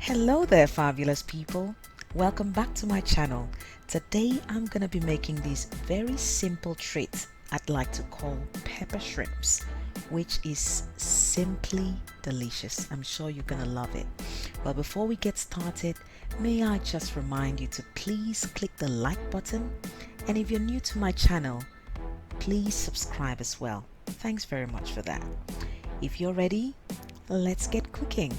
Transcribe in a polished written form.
Hello there, fabulous people. Welcome back to my channel. Today I'm going to be making this very simple treat I'd like to call pepper shrimps, which is simply delicious. I'm sure you're going to love it. But before we get started, may I just remind you to please click the like button, and if you're new to my channel, please subscribe as well. Thanks very much for that. If you're ready, let's get cooking.